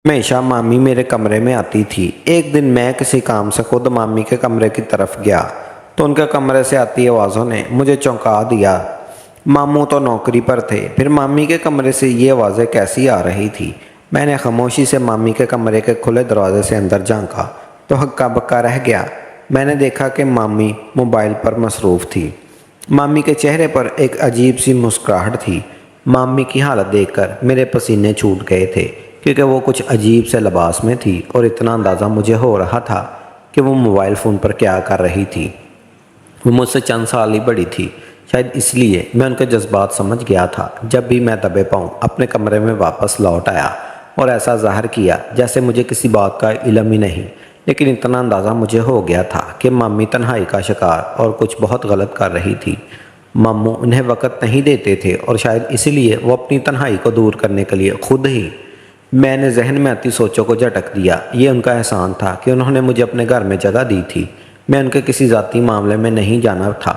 हमेशा मामी मेरे कमरे में आती थी। एक दिन मैं किसी काम से खुद मामी के कमरे की तरफ गया तो उनके कमरे से आती आवाज़ों ने मुझे चौंका दिया। मामू तो नौकरी पर थे, फिर मामी के कमरे से ये आवाज़ें कैसी आ रही थी। मैंने खामोशी से मामी के कमरे के खुले दरवाजे से अंदर झांका तो हक्का बक्का रह गया। मैंने देखा कि मामी मोबाइल पर मसरूफ़ थी। मामी के चेहरे पर एक अजीब सी मुस्कुराहट थी। मामी की हालत देखकर मेरे पसीने छूट गए थे, क्योंकि वो कुछ अजीब से लिबास में थी और इतना अंदाज़ा मुझे हो रहा था कि वो मोबाइल फ़ोन पर क्या कर रही थी। वो मुझसे चंद साल ही बड़ी थी, शायद इसलिए मैं उनके जज्बात समझ गया था। जब भी मैं दबे पाँव अपने कमरे में वापस लौट आया और ऐसा ज़ाहिर किया जैसे मुझे किसी बात का इल्म ही नहीं, लेकिन इतना अंदाज़ा मुझे हो गया था कि मामी तन्हाई का शिकार और कुछ बहुत गलत कर रही थी। मामू उन्हें वक़्त नहीं देते थे और शायद इसीलिए वो अपनी तन्हाई को दूर करने के लिए खुद ही। मैंने जहन में आती सोचों को झटक दिया। ये उनका एहसान था कि उन्होंने मुझे अपने घर में जगह दी थी। मैं उनके किसी ज़ाती मामले में नहीं जाना था,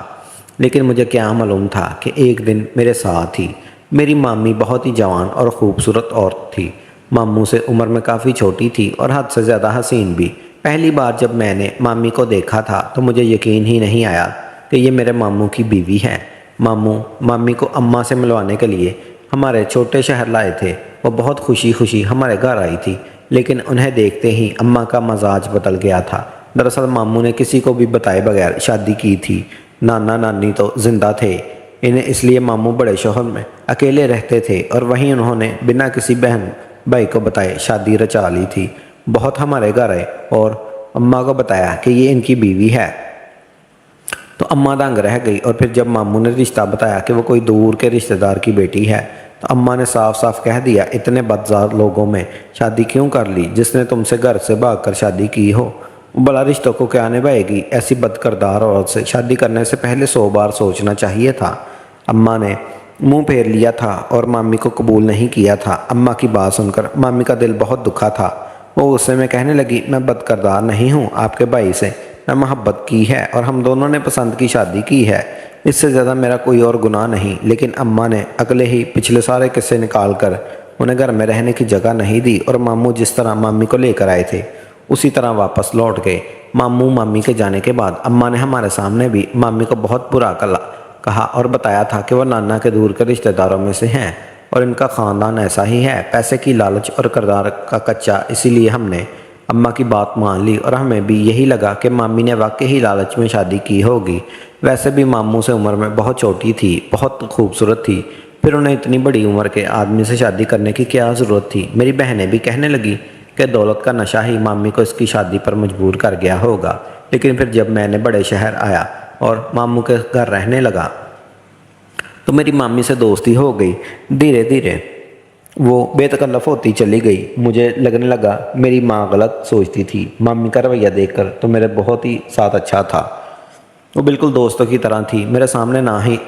लेकिन मुझे क्या मालूम था कि एक दिन मेरे साथ ही मेरी मामी बहुत ही जवान और ख़ूबसूरत औरत थी। मामू से उम्र में काफ़ी छोटी थी और हद से ज़्यादा हसीन भी। पहली बार जब मैंने मामी को देखा था तो मुझे यकीन ही नहीं आया कि ये मेरे मामू की बीवी है। मामू मामी को अम्मा से मिलवाने के लिए हमारे छोटे शहर लाए थे। वो बहुत खुशी खुशी हमारे घर आई थी, लेकिन उन्हें देखते ही अम्मा का मजाज बदल गया था। दरअसल मामू ने किसी को भी बताए बगैर शादी की थी। नाना नानी तो जिंदा थे, इन्हें इसलिए मामू बड़े शोहर में अकेले रहते थे और वहीं उन्होंने बिना किसी बहन भाई को बताए शादी रचा ली थी। बहुत हमारे घर आए और अम्मा को बताया कि ये इनकी बीवी है तो अम्मा दंग रह गई। और फिर जब मामू ने रिश्ता बताया कि वो कोई दूर के रिश्तेदार की बेटी है तो अम्मा ने साफ साफ कह दिया, इतने बदजार लोगों में शादी क्यों कर ली जिसने तुमसे घर से भाग कर शादी की हो। भला रिश्तों को क्या निभाएगी। ऐसी बदकिरदार औरत से शादी करने से पहले 100 बार सोचना चाहिए था। अम्मा ने मुंह फेर लिया था और मामी को कबूल नहीं किया था। अम्मा की बात सुनकर मामी का दिल बहुत दुखा था। वो गुस्से में कहने लगी, मैं बदकिरदार नहीं हूँ, आपके भाई से मैं मोहब्बत की है और हम दोनों ने पसंद की शादी की है। इससे ज़्यादा मेरा कोई और गुनाह नहीं। लेकिन अम्मा ने अगले ही पिछले सारे किस्से निकाल कर उन्हें घर में रहने की जगह नहीं दी और मामू जिस तरह मामी को लेकर आए थे उसी तरह वापस लौट गए। मामू मामी के जाने के बाद अम्मा ने हमारे सामने भी मामी को बहुत बुरा कहा और बताया था कि वह नाना के दूर के रिश्तेदारों में से हैं और इनका ख़ानदान ऐसा ही है, पैसे की लालच और किरदार का कच्चा। इसीलिए हमने अम्मा की बात मान ली और हमें भी यही लगा कि मामी ने वाकई ही लालच में शादी की होगी। वैसे भी मामू से उम्र में बहुत छोटी थी, बहुत खूबसूरत थी, फिर उन्हें इतनी बड़ी उम्र के आदमी से शादी करने की क्या ज़रूरत थी। मेरी बहनें भी कहने लगी कि दौलत का नशा ही मामी को इसकी शादी पर मजबूर कर गया होगा। लेकिन फिर जब मैंने बड़े शहर आया और मामू के घर रहने लगा तो मेरी मामी से दोस्ती हो गई। धीरे धीरे वो बेतकल्लफ होती चली गई। मुझे लगने लगा मेरी माँ गलत सोचती थी। मामी का रवैया देखकर तो मेरे बहुत ही साथ अच्छा था। वो बिल्कुल दोस्तों की तरह थी। मेरे सामने ना ही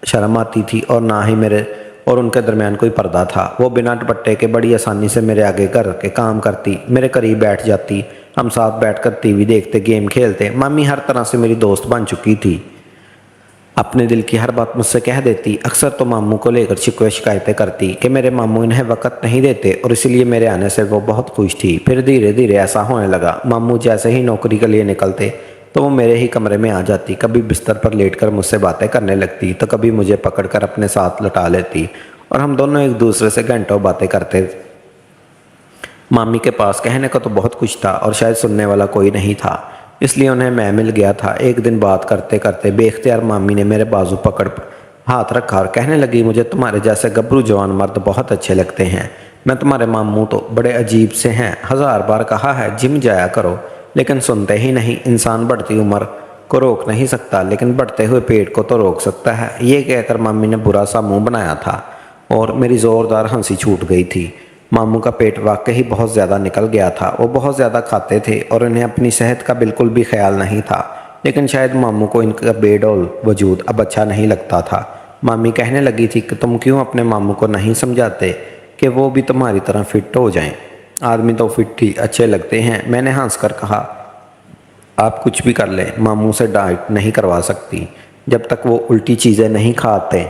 शर्म आती थी और ना ही मेरे और उनके दरमियान कोई पर्दा था। वो बिना दुपट्टे के बड़ी आसानी से मेरे आगे घर के काम करती, मेरे करीब बैठ जाती, हम साथ बैठकर टीवी देखते, गेम खेलते। मामी हर तरह से मेरी दोस्त बन चुकी थी। अपने दिल की हर बात मुझसे कह देती। अक्सर तो मामू को लेकर शिकवे शिकायतें करती कि मेरे मामू इन्हें वक़्त नहीं देते और इसीलिए मेरे आने से वो बहुत खुश थी। फिर धीरे धीरे ऐसा होने लगा, मामू जैसे ही नौकरी के लिए निकलते तो वो मेरे ही कमरे में आ जाती। कभी बिस्तर पर लेटकर मुझसे बातें करने लगती तो कभी मुझे पकड़कर अपने साथ लटा लेती और हम दोनों एक दूसरे से घंटों बातें करते। मामी के पास कहने को तो बहुत कुछ था और शायद सुनने वाला कोई नहीं था, इसलिए उन्हें मैं मिल गया था। एक दिन बात करते करते बेख्तियार मामी ने मेरे बाजू पकड़ हाथ रखा और कहने लगी, मुझे तुम्हारे जैसे गबरू जवान मर्द बहुत अच्छे लगते हैं। मैं तुम्हारे मामू तो बड़े अजीब से हैं। 1000 बार कहा है जिम जाया करो, लेकिन सुनते ही नहीं। इंसान बढ़ती उम्र को रोक नहीं सकता, लेकिन बढ़ते हुए पेट को तो रोक सकता है। ये कहकर मामी ने बुरा सा मुँह बनाया था और मेरी ज़ोरदार हंसी छूट गई थी। मामू का पेट वाकई बहुत ज़्यादा निकल गया था। वो बहुत ज़्यादा खाते थे और इन्हें अपनी सेहत का बिल्कुल भी ख्याल नहीं था, लेकिन शायद मामू को इनका बेडौल वजूद अब अच्छा नहीं लगता था। मामी कहने लगी थी कि तुम क्यों अपने मामू को नहीं समझाते कि वो भी तुम्हारी तरह फिट हो जाएं। आदमी तो फिट ही अच्छे लगते हैं। मैंने हंसकर कहा, आप कुछ भी कर लें, मामू से डाइट नहीं करवा सकती। जब तक वो उल्टी चीज़ें नहीं खाते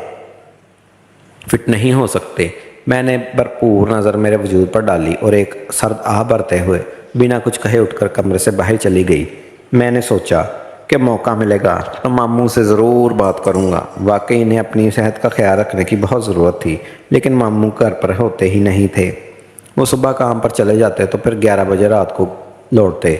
फिट नहीं हो सकते। मैंने भरपूर नज़र मेरे वजूद पर डाली और एक सर्द आह भरते हुए बिना कुछ कहे उठकर कमरे से बाहर चली गई। मैंने सोचा कि मौका मिलेगा तो मामू से ज़रूर बात करूँगा। वाकई इन्हें अपनी सेहत का ख्याल रखने की बहुत ज़रूरत थी, लेकिन मामू घर पर होते ही नहीं थे। वो सुबह काम पर चले जाते तो फिर 11 बजे रात को लौटते।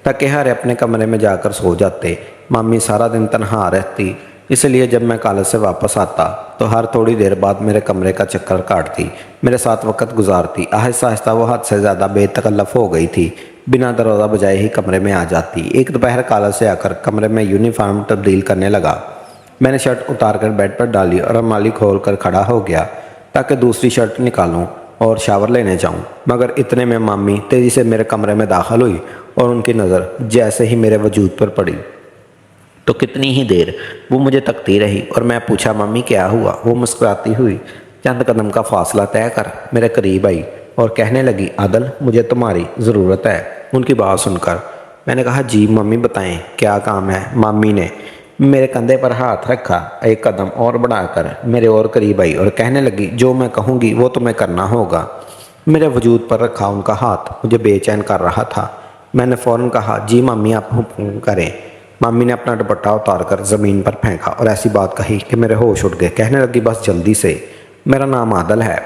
थके हारे अपने कमरे में जाकर सो जाते। मामी सारा दिन तनहा रहती, इसलिए जब मैं कॉलेज से वापस आता तो हर थोड़ी देर बाद मेरे कमरे का चक्कर काटती, मेरे साथ वक्त गुजारती। आहिस्ता आहिस्ता वो हद से ज़्यादा बेतकल्लफ़ हो गई थी। बिना दरवाज़ा बजाए ही कमरे में आ जाती। एक दोपहर कॉलेज से आकर कमरे में यूनिफॉर्म तब्दील करने लगा। मैंने शर्ट उतार कर बेड पर डाली और रुमाली खोल कर खड़ा हो गया ताकि दूसरी शर्ट निकालूं और शावर लेने जाऊं। मगर इतने में मामी तेज़ी से मेरे कमरे में दाखिल हुई और उनकी नज़र जैसे ही मेरे वजूद पर पड़ी तो कितनी ही देर वो मुझे तकती रही और मैं पूछा, मम्मी क्या हुआ? वो मुस्कुराती हुई चंद कदम का फासला तय कर मेरे करीब आई और कहने लगी, आदल मुझे तुम्हारी ज़रूरत है। उनकी बात सुनकर मैंने कहा, जी मम्मी बताएं क्या काम है। मामी ने मेरे कंधे पर हाथ रखा, एक कदम और बढ़ाकर मेरे और करीब आई और कहने लगी, जो मैं कहूँगी वो तुम्हें करना होगा। मेरे वजूद पर रखा उनका हाथ मुझे बेचैन कर रहा था। मैंने फ़ौरन कहा, जी मम्मी आप हुक्म करें। मम्मी ने अपना दुपट्टा उतार कर ज़मीन पर फेंका और ऐसी बात कही कि मेरे होश उड़ गए। कहने लगी, बस जल्दी से, मेरा नाम आदल है।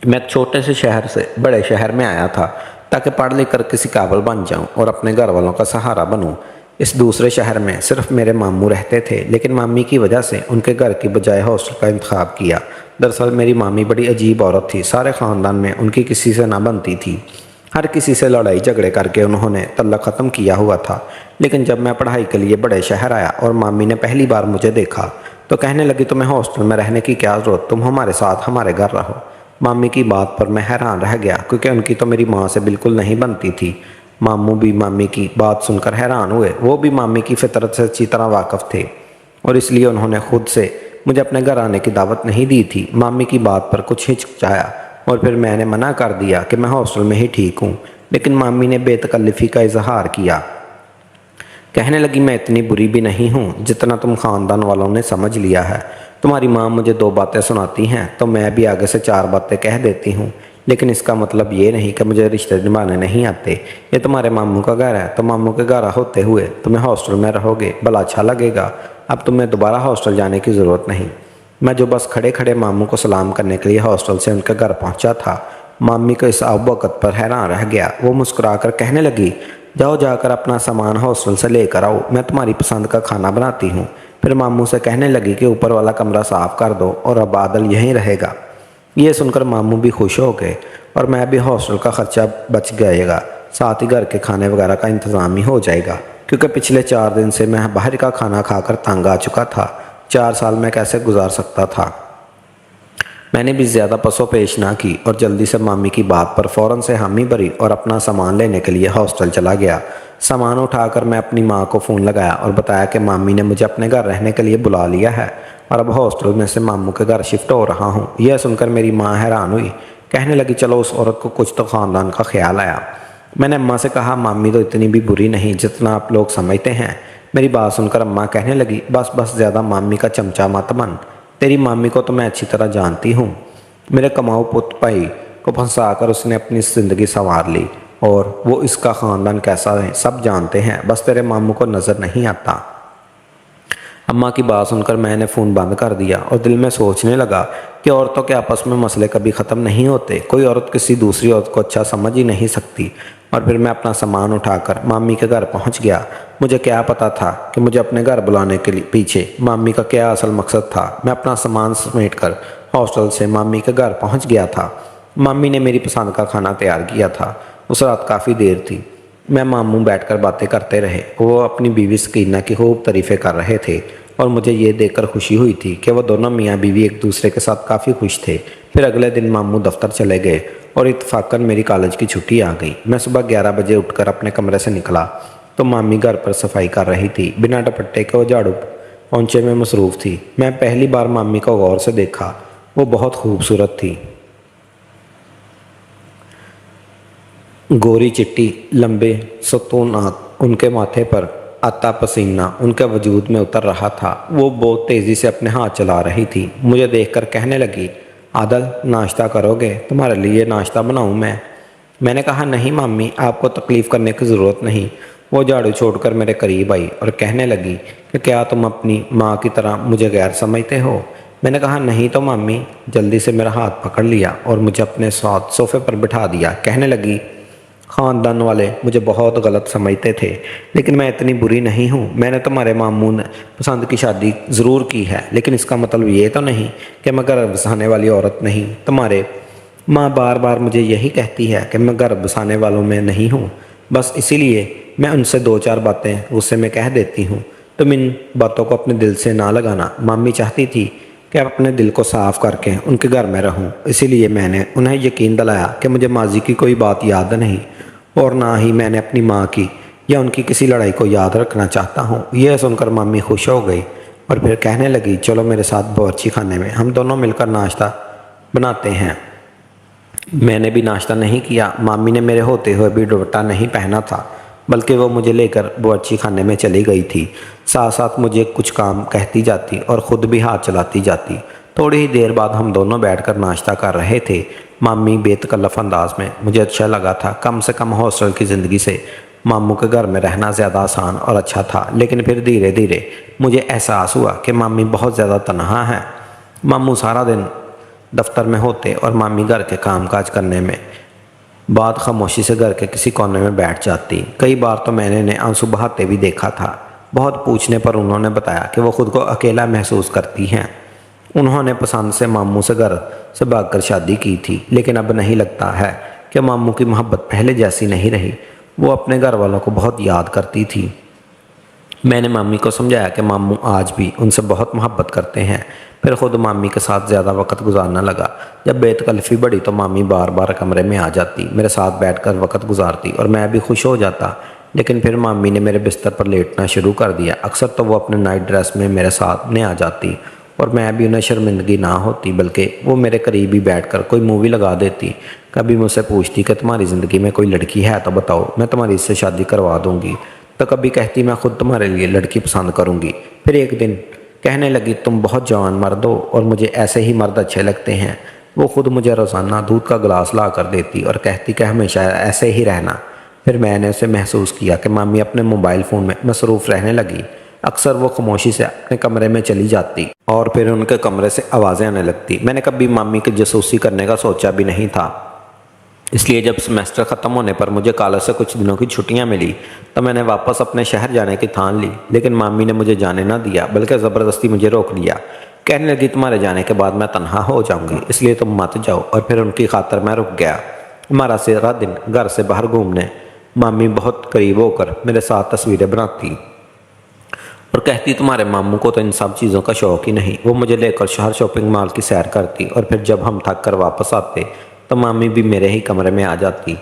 मैं एक छोटे से शहर से बड़े शहर में आया था ताकि पढ़ लिख कर किसी काबिल बन जाऊं और अपने घर वालों का सहारा बनूं। इस दूसरे शहर में सिर्फ मेरे मामू रहते थे, लेकिन मामी की वजह से उनके घर की बजाय हॉस्टल का इंतखाब किया। दरअसल मेरी मामी बड़ी अजीब औरत थी। सारे ख़ानदान में उनकी किसी से ना बनती थी। हर किसी से लड़ाई झगड़े करके उन्होंने तल्ला ख़त्म किया हुआ था। लेकिन जब मैं पढ़ाई के लिए बड़े शहर आया और मामी ने पहली बार मुझे देखा तो कहने लगी, तुम्हें हॉस्टल में रहने की क्या ज़रूरत, तुम हमारे साथ हमारे घर रहो। मामी की बात पर मैं हैरान रह गया क्योंकि उनकी तो मेरी माँ से बिल्कुल नहीं बनती थी। मामू भी मामी की बात सुनकर हैरान हुए। वो भी मामी की फितरत से अच्छी तरह वाकिफ़ थे और इसलिए उन्होंने खुद से मुझे अपने घर आने की दावत नहीं दी थी। मामी की बात पर कुछ हिचकिचाया और फिर मैंने मना कर दिया कि मैं हॉस्टल में ही ठीक हूँ। लेकिन मामी ने बेतकल्लफ़ी का इजहार किया। कहने लगी, मैं इतनी बुरी भी नहीं हूँ जितना तुम ख़ानदान वालों ने समझ लिया है। तुम्हारी माँ मुझे 2 बातें सुनाती हैं तो मैं भी आगे से 4 बातें कह देती हूँ, लेकिन इसका मतलब ये नहीं कि मुझे रिश्ते निभाने नहीं आते। ये तुम्हारे मामू का घर है तो मामू के घर होते हुए तुम्हें हॉस्टल में रहोगे, भला अच्छा लगेगा। अब तुम्हें दोबारा हॉस्टल जाने की ज़रूरत नहीं। मैं जो बस खड़े खड़े मामू को सलाम करने के लिए हॉस्टल से उनके घर पहुँचा था, मामी को इस वक़्त पर हैरान रह गया। वो मुस्कुरा कर कहने लगी, जाओ जाकर अपना सामान हॉस्टल से लेकर आओ, मैं तुम्हारी पसंद का खाना बनाती हूँ। फिर मामू से कहने लगी कि ऊपर वाला कमरा साफ़ कर दो और अब बादल यहीं रहेगा। ये सुनकर मामू भी खुश हो गए और मैं भी हॉस्टल का ख़र्चा बच जाएगा, साथ ही घर के खाने वगैरह का इंतज़ाम ही हो जाएगा, क्योंकि पिछले 4 दिन से मैं बाहर का खाना खाकर तंग आ चुका था। 4 साल में कैसे गुजार सकता था। मैंने भी ज़्यादा पसो पेश ना की और जल्दी से मामी की बात पर फ़ौरन से हामी भरी और अपना सामान लेने के लिए हॉस्टल चला गया। सामान उठाकर मैं अपनी माँ को फ़ोन लगाया और बताया कि मामी ने मुझे अपने घर रहने के लिए बुला लिया है और अब हॉस्टल में से मामू के घर शिफ्ट हो रहा हूँ। यह सुनकर मेरी माँ हैरान हुई। कहने लगी, चलो उस औरत को कुछ तो ख़ानदान का ख्याल आया। मैंने अम्मा से कहा, मामी तो इतनी भी बुरी नहीं जितना आप लोग समझते हैं। मेरी बात सुनकर अम्मा कहने लगी, बस बस ज़्यादा मामी का चमचा मत बन, तेरी मामी को तो मैं अच्छी तरह जानती हूँ। मेरे कमाऊ पुत भाई को फंसाकर उसने अपनी ज़िंदगी संवार ली और वो इसका ख़ानदान कैसा है सब जानते हैं, बस तेरे मामू को नज़र नहीं आता। अम्मा की बात सुनकर मैंने फ़ोन बंद कर दिया और दिल में सोचने लगा कि औरतों के आपस में मसले कभी ख़त्म नहीं होते। कोई औरत किसी दूसरी औरत को अच्छा समझ ही नहीं सकती। और फिर मैं अपना सामान उठाकर मामी के घर पहुंच गया। मुझे क्या पता था कि मुझे अपने घर बुलाने के लिए पीछे मामी का क्या असल मकसद था। मैं अपना सामान समेट कर हॉस्टल से मामी के घर पहुँच गया था। मामी ने मेरी पसंद का खाना तैयार किया था। उस रात काफ़ी देर थी। मैं मामू बैठकर बातें करते रहे। वो अपनी बीवी सकीना की खूब तारीफ़ें कर रहे थे और मुझे ये देखकर खुशी हुई थी कि वो दोनों मियाँ बीवी एक दूसरे के साथ काफ़ी खुश थे। फिर अगले दिन मामू दफ्तर चले गए और इत्तेफाकन मेरी कॉलेज की छुट्टी आ गई। मैं सुबह 11 बजे उठकर अपने कमरे से निकला तो मामी घर पर सफाई कर रही थी। बिना दुपट्टे के वो झाड़ू पोंछे में मसरूफ़ थी। मैं पहली बार मामी को गौर से देखा। वो बहुत खूबसूरत थी। गोरी चिट्टी, लंबे सतून आँख, उनके माथे पर आता पसीना उनके वजूद में उतर रहा था। वो बहुत तेज़ी से अपने हाथ चला रही थी। मुझे देखकर कहने लगी, आदल नाश्ता करोगे? तुम्हारे लिए नाश्ता बनाऊं मैं? मैंने कहा नहीं मामी, आपको तकलीफ़ करने की ज़रूरत नहीं। वो झाड़ू छोड़कर मेरे करीब आई और कहने लगी कि क्या तुम अपनी माँ की तरह मुझे गैर समझते हो? मैंने कहा नहीं तो मामी। जल्दी से मेरा हाथ पकड़ लिया और मुझे अपने साथ सोफ़े पर बिठा दिया। कहने लगी ख़ानदान वाले मुझे बहुत गलत समझते थे, लेकिन मैं इतनी बुरी नहीं हूँ। मैंने तुम्हारे मामू ने पसंद की शादी ज़रूर की है, लेकिन इसका मतलब ये तो नहीं कि मैं गर्भ बसाने वाली औरत नहीं। तुम्हारे माँ बार बार मुझे यही कहती है कि मैं गर्भ बसाने वालों में नहीं हूँ। बस इसीलिए मैं उनसे दो चार बातें गुस्से में कह देती हूँ। तुम इन बातों को अपने दिल से ना लगाना। मामी चाहती थी कि अपने दिल को साफ करके उनके घर में रहूं, इसीलिए मैंने उन्हें यकीन दिलाया कि मुझे माजी की कोई बात याद नहीं और ना ही मैंने अपनी माँ की या उनकी किसी लड़ाई को याद रखना चाहता हूँ। यह सुनकर मामी खुश हो गई और फिर कहने लगी चलो मेरे साथ बावर्ची खाने में, हम दोनों मिलकर नाश्ता बनाते हैं। मैंने भी नाश्ता नहीं किया। मामी ने मेरे होते हुए भी दुपट्टा नहीं पहना था, बल्कि वो मुझे लेकर बावर्ची खाने में चली गई थी। साथ साथ मुझे कुछ काम कहती जाती और ख़ुद भी हाथ चलाती जाती। थोड़ी ही देर बाद हम दोनों बैठकर नाश्ता कर रहे थे। मामी बेतकल्लफ अंदाज में। मुझे अच्छा लगा था। कम से कम हॉस्टल की ज़िंदगी से मामू के घर में रहना ज़्यादा आसान और अच्छा था। लेकिन फिर धीरे धीरे मुझे एहसास हुआ कि मामी बहुत ज़्यादा तनहा है। मामू सारा दिन दफ्तर में होते और मामी घर के कामकाज करने में बाद खामोशी से घर के किसी कोने में बैठ जाती। कई बार तो मैंने इन्हें आंसू बहाते भी देखा था। बहुत पूछने पर उन्होंने बताया कि वो खुद को अकेला महसूस करती हैं। उन्होंने पसंद से मामू से घर से भागकर शादी की थी, लेकिन अब नहीं लगता है कि मामू की मोहब्बत पहले जैसी नहीं रही। वो अपने घर वालों को बहुत याद करती थी। मैंने मामी को समझाया कि मामू आज भी उनसे बहुत मोहब्बत करते हैं। फिर ख़ुद मामी के साथ ज़्यादा वक्त गुजारना लगा। जब बेतकल्फ़ी बढ़ी तो मामी बार बार कमरे में आ जाती, मेरे साथ बैठकर वक्त गुजारती और मैं भी खुश हो जाता। लेकिन फिर मामी ने मेरे बिस्तर पर लेटना शुरू कर दिया। अक्सर तो वो अपने नाइट ड्रेस में मेरे साथ में आ जाती और मैं भी उन्हें शर्मिंदगी ना होती, बल्कि वो मेरे करीब ही बैठकर कोई मूवी लगा देती। कभी मुझसे पूछती कि तुम्हारी ज़िंदगी में कोई लड़की है तो बताओ, मैं तुम्हारी इससे शादी करवा दूँगी। तो कभी कहती मैं खुद तुम्हारे लिए लड़की पसंद करूँगी। फिर एक दिन कहने लगी तुम बहुत जवान मर्द हो और मुझे ऐसे ही मर्द अच्छे लगते हैं। वो खुद मुझे रोज़ाना दूध का गिलास ला कर देती और कहती कि हमेशा ऐसे ही रहना। फिर मैंने उसे महसूस किया कि मामी अपने मोबाइल फ़ोन में मसरूफ़ रहने लगी। अक्सर वो खामोशी से अपने कमरे में चली जाती और फिर उनके कमरे से आवाज़ें आने लगती। मैंने कभी मामी की जासूसी करने का सोचा भी नहीं था। इसलिए जब सेमेस्टर ख़त्म होने पर मुझे कॉलेज से कुछ दिनों की छुट्टियां मिली तो मैंने वापस अपने शहर जाने की ठान ली। लेकिन मामी ने मुझे जाने ना दिया, बल्कि ज़बरदस्ती मुझे रोक लिया। कहने लगी तुम्हारे जाने के बाद मैं तन्हा हो जाऊंगी, इसलिए तुम मत जाओ। और फिर उनकी खातर मैं रुक गया। हमारा सारा दिन घर से बाहर घूमने मामी बहुत करीब होकर मेरे साथ तस्वीरें बनाती और कहती तुम्हारे मामू को तो इन सब चीज़ों का शौक़ ही नहीं। वो मुझे लेकर शहर शॉपिंग मॉल की सैर करती और फिर जब हम थक कर वापस आते तो मामी भी मेरे ही कमरे में आ जाती।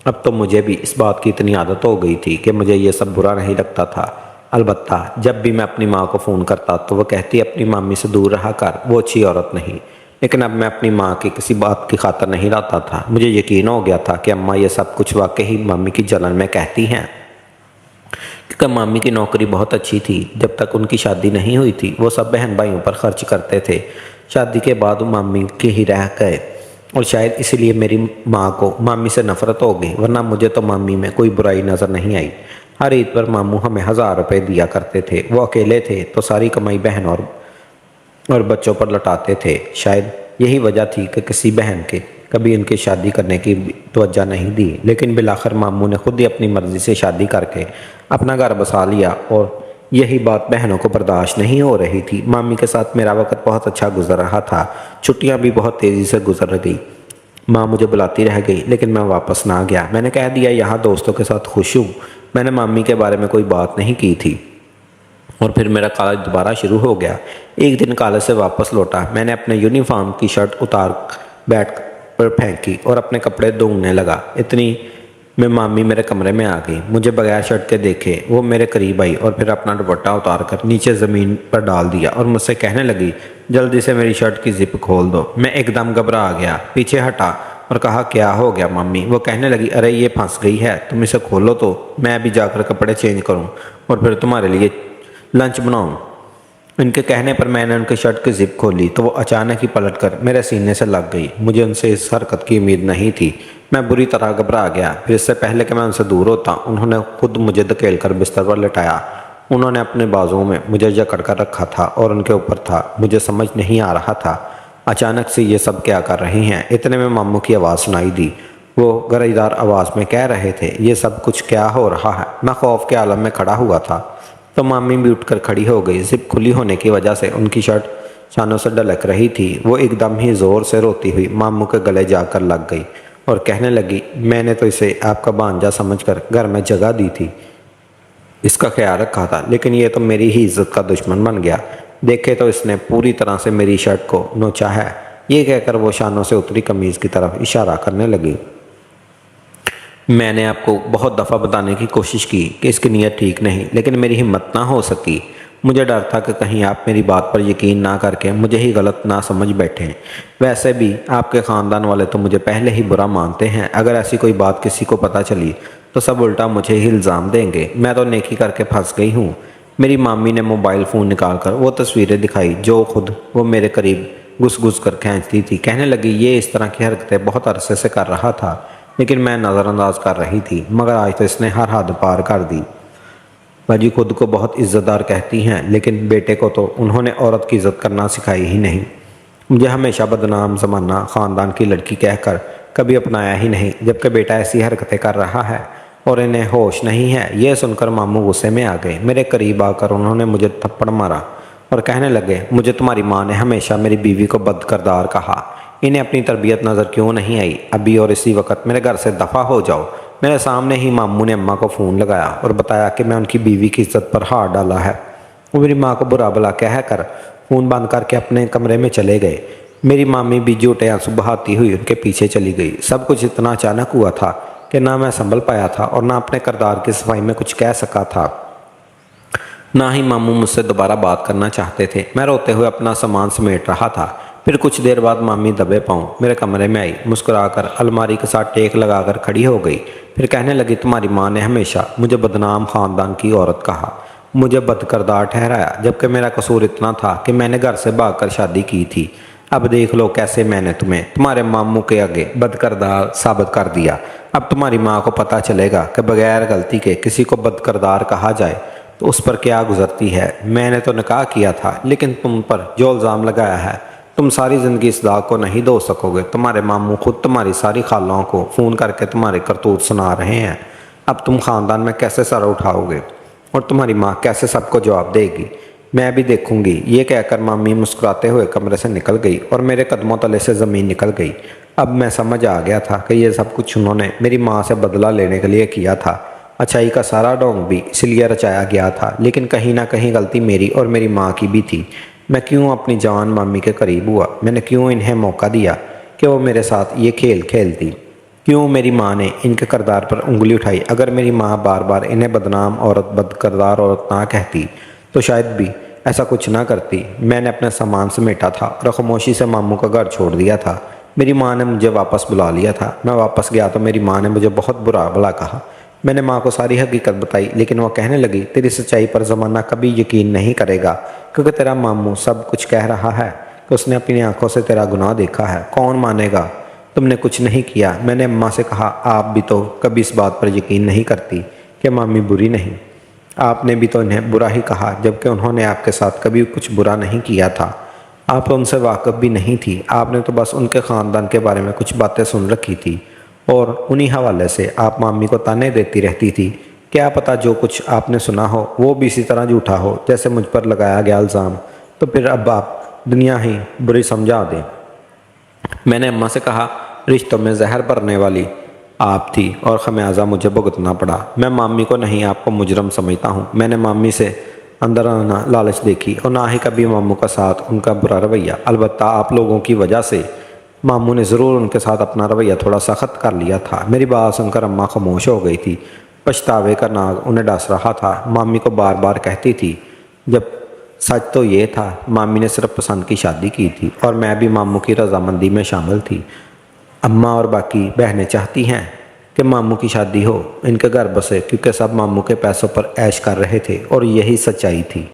अब तो मुझे भी इस बात की इतनी आदत हो गई थी कि मुझे ये सब बुरा नहीं लगता था। अलबत्ता जब भी मैं अपनी माँ को फ़ोन करता तो वो कहती अपनी मामी से दूर रहा कर, वो अच्छी औरत नहीं। लेकिन अब मैं अपनी माँ की किसी बात की खातर नहीं रहता था। मुझे यकीन हो गया था कि अम्मा ये सब कुछ वाकई मामी की जलन में कहती हैं, क्योंकि मामी की नौकरी बहुत अच्छी थी। जब तक उनकी शादी नहीं हुई थी वो सब बहन भाइयों पर खर्च करते थे। शादी के बाद मामी के ही रह गए और शायद इसीलिए मेरी माँ को मामी से नफ़रत हो गई, वरना मुझे तो मामी में कोई बुराई नज़र नहीं आई। हर ईद पर मामू हमें 1000 रुपये दिया करते थे। वो अकेले थे तो सारी कमाई बहन और बच्चों पर लौटाते थे। शायद यही वजह थी कि किसी बहन के कभी उनकी शादी करने की तवज्जो नहीं दी। लेकिन बिलाखिर मामू ने खुद ही अपनी मर्ज़ी से शादी करके अपना घर बसा लिया और यही बात बहनों को बर्दाश्त नहीं हो रही थी। मामी के साथ मेरा वक्त बहुत अच्छा गुजर रहा था। छुट्टियां भी बहुत तेज़ी से गुजर गई। माँ मुझे बुलाती रह गई, लेकिन मैं वापस ना गया। मैंने कह दिया यहाँ दोस्तों के साथ खुश हूँ। मैंने मामी के बारे में कोई बात नहीं की थी। और फिर मेरा कॉलेज दोबारा शुरू हो गया। एक दिन कॉलेज से वापस लौटा। मैंने अपने यूनिफॉर्म की शर्ट उतार बैठ पर फेंकी और अपने कपड़े धोने लगा। इतनी में मामी मेरे कमरे में आ गई। मुझे बगैर शर्ट के देखे वो मेरे करीब आई और फिर अपना दुपट्टा उतार कर नीचे ज़मीन पर डाल दिया और मुझसे कहने लगी जल्दी से मेरी शर्ट की जिप खोल दो। मैं एकदम घबरा गया, पीछे हटा और कहा क्या हो गया मम्मी? वो कहने लगी अरे ये फंस गई है, तुम इसे खोलो तो मैं भी जाकर कपड़े चेंज करूं और फिर तुम्हारे लिए लंच बनाऊं। इनके कहने पर मैंने उनके शर्ट की जिप खोली तो वो अचानक ही पलटकर मेरे सीने से लग गई। मुझे उनसे इस हरकत की उम्मीद नहीं थी। मैं बुरी तरह घबरा गया। फिर इससे पहले कि मैं उनसे दूर होता, उन्होंने खुद मुझे धकेल कर बिस्तर पर लिटाया। उन्होंने अपने बाजुओं में मुझे जकड़ कर रखा था और उनके ऊपर था। मुझे समझ नहीं आ रहा था अचानक से ये सब क्या कर रही हैं। इतने में मामू की आवाज़ सुनाई दी। वो गरजदार आवाज़ में कह रहे थे, ये सब कुछ क्या हो रहा है। मैं खौफ के आलम में खड़ा हुआ था तो मामी भी उठकर खड़ी हो गई। जिप खुली होने की वजह से उनकी शर्ट शानों से ढलक रही थी। वो एकदम ही ज़ोर से रोती हुई मामू के गले जाकर लग गई और कहने लगी, मैंने तो इसे आपका भांजा समझकर घर में जगह दी थी, इसका ख्याल रखा था, लेकिन ये तो मेरी ही इज्जत का दुश्मन बन गया। देखे तो इसने पूरी तरह से मेरी शर्ट को नोचा है। ये कहकर वो शानों से उतरी कमीज़ की तरफ इशारा करने लगी। मैंने आपको बहुत दफ़ा बताने की कोशिश की कि इसकी नीयत ठीक नहीं, लेकिन मेरी हिम्मत ना हो सकी। मुझे डर था कि कहीं आप मेरी बात पर यकीन ना करके मुझे ही गलत ना समझ बैठें। वैसे भी आपके ख़ानदान वाले तो मुझे पहले ही बुरा मानते हैं। अगर ऐसी कोई बात किसी को पता चली तो सब उल्टा मुझे ही इल्ज़ाम देंगे। मैं तो नेकी करके फंस गई हूँ। मेरी मामी ने मोबाइल फ़ोन निकाल कर वो तस्वीरें दिखाई जो खुद वो मेरे करीब घुस घुस कर खींचती थी। कहने लगी, ये इस तरह की हरकतें बहुत अरसे से कर रहा था, लेकिन मैं नज़रअंदाज कर रही थी, मगर आज तो इसने हर हद पार कर दी। बाजी खुद को बहुत इज़्ज़तदार कहती हैं, लेकिन बेटे को तो उन्होंने औरत की इज़्ज़त करना सिखाई ही नहीं। मुझे हमेशा बदनाम ज़माना ख़ानदान की लड़की कहकर कभी अपनाया ही नहीं, जबकि बेटा ऐसी हरकतें कर रहा है और इन्हें होश नहीं है। यह सुनकर मामू गुस्से में आ गए। मेरे करीब आकर उन्होंने मुझे थप्पड़ मारा और कहने लगे, मुझे तुम्हारी माँ ने हमेशा मेरी बीवी को बदकिरदार कहा। इन्हें अपनी तरबियत नज़र क्यों नहीं आई। अभी और इसी वक्त मेरे घर से दफ़ा हो जाओ। मेरे सामने ही मामू ने अम्मा को फ़ोन लगाया और बताया कि मैं उनकी बीवी की इज्जत पर हाथ डाला है। वो मेरी माँ को बुरा भला कह कर फ़ोन बंद करके अपने कमरे में चले गए। मेरी मामी भी झूठे आंसू बहाती हुई उनके पीछे चली गई। सब कुछ इतना अचानक हुआ था कि ना मैं संभल पाया था और ना अपने किरदार की सफाई में कुछ कह सका था। ना ही मामू मुझसे दोबारा बात करना चाहते थे। मैं रोते हुए अपना सामान समेट रहा था। फिर कुछ देर बाद मामी दबे पाँव मेरे कमरे में आई। मुस्कुराकर अलमारी के साथ टेक लगाकर खड़ी हो गई। फिर कहने लगी, तुम्हारी माँ ने हमेशा मुझे बदनाम ख़ानदान की औरत कहा, मुझे बदकिरदार ठहराया, जबकि मेरा कसूर इतना था कि मैंने घर से भागकर शादी की थी। अब देख लो कैसे मैंने तुम्हें तुम्हारे मामू के आगे बदकिरदार साबित कर दिया। अब तुम्हारी माँ को पता चलेगा कि बगैर गलती के किसी को बदकिरदार कहा जाए तो उस पर क्या गुजरती है। मैंने तो निकाह किया था, लेकिन तुम पर जो इल्ज़ाम लगाया है, तुम सारी ज़िंदगी इस दाग को नहीं धो सकोगे। तुम्हारे मामू खुद तुम्हारी सारी खालाओं को फ़ोन करके तुम्हारे करतूत सुना रहे हैं। अब तुम ख़ानदान में कैसे सर उठाओगे और तुम्हारी माँ कैसे सबको जवाब देगी, मैं भी देखूंगी। ये कहकर मामी मुस्कुराते हुए कमरे से निकल गई और मेरे कदमों तले से ज़मीन निकल गई। अब मैं समझ आ गया था कि ये सब कुछ उन्होंने मेरी माँ से बदला लेने के लिए किया था। अच्छाई का सारा ढोंग भी इसलिए रचाया गया था, लेकिन कहीं ना कहीं गलती मेरी और मेरी माँ की भी थी। मैं क्यों अपनी जवान मामी के करीब हुआ। मैंने क्यों इन्हें मौका दिया कि वो मेरे साथ ये खेल खेलती। क्यों मेरी माँ ने इनके किरदार पर उंगली उठाई। अगर मेरी माँ बार बार इन्हें बदनाम औरत, बदकिरदार औरत ना कहती तो शायद भी ऐसा कुछ ना करती। मैंने अपना सामान समेटा था और खामोशी से मामू का घर छोड़ दिया था। मेरी माँ ने मुझे वापस बुला लिया था। मैं वापस गया तो मेरी माँ ने मुझे बहुत बुरा भला कहा। मैंने माँ को सारी हकीकत बताई, लेकिन वह कहने लगी, तेरी सच्चाई पर ज़माना कभी यकीन नहीं करेगा, क्योंकि तेरा मामू सब कुछ कह रहा है कि उसने अपनी आंखों से तेरा गुनाह देखा है। कौन मानेगा, तुमने कुछ नहीं किया। मैंने अम्मा से कहा, आप भी तो कभी इस बात पर यकीन नहीं करती कि मामी बुरी नहीं। आपने भी तो इन्हें बुरा ही कहा, जबकि उन्होंने आपके साथ कभी कुछ बुरा नहीं किया था। आप तो उनसे वाकिफ़ भी नहीं थी। आपने तो बस उनके ख़ानदान के बारे में कुछ बातें सुन रखी थी और उन्हीं हवाले से आप मामी को ताने देती रहती थी। क्या पता जो कुछ आपने सुना हो वो भी इसी तरह झूठा हो जैसे मुझ पर लगाया गया इल्ज़ाम। तो फिर अब आप दुनिया ही बुरी समझा दें। मैंने अम्मा से कहा, रिश्तों में जहर भरने वाली आप थी और खमियाजा मुझे भुगतना पड़ा। मैं मामी को नहीं, आपको मुजरम समझता हूँ। मैंने मामी से अंदर आना लालच देखी और ना ही कभी मामू का साथ उनका बुरा रवैया। अलबत्ता आप लोगों की वजह से मामू ने ज़रूर उनके साथ अपना रवैया थोड़ा सख्त कर लिया था। मेरी बात सुनकर अम्मा खामोश हो गई थी। पछतावे का नाग उन्हें डस रहा था। मामी को बार बार कहती थी, जब सच तो ये था मामी ने सिर्फ पसंद की शादी की थी और मैं भी मामू की रजामंदी में शामिल थी। अम्मा और बाकी बहनें चाहती हैं कि मामू की शादी हो, इनके घर बसे, क्योंकि सब मामू के पैसों पर ऐश कर रहे थे और यही सच्चाई थी।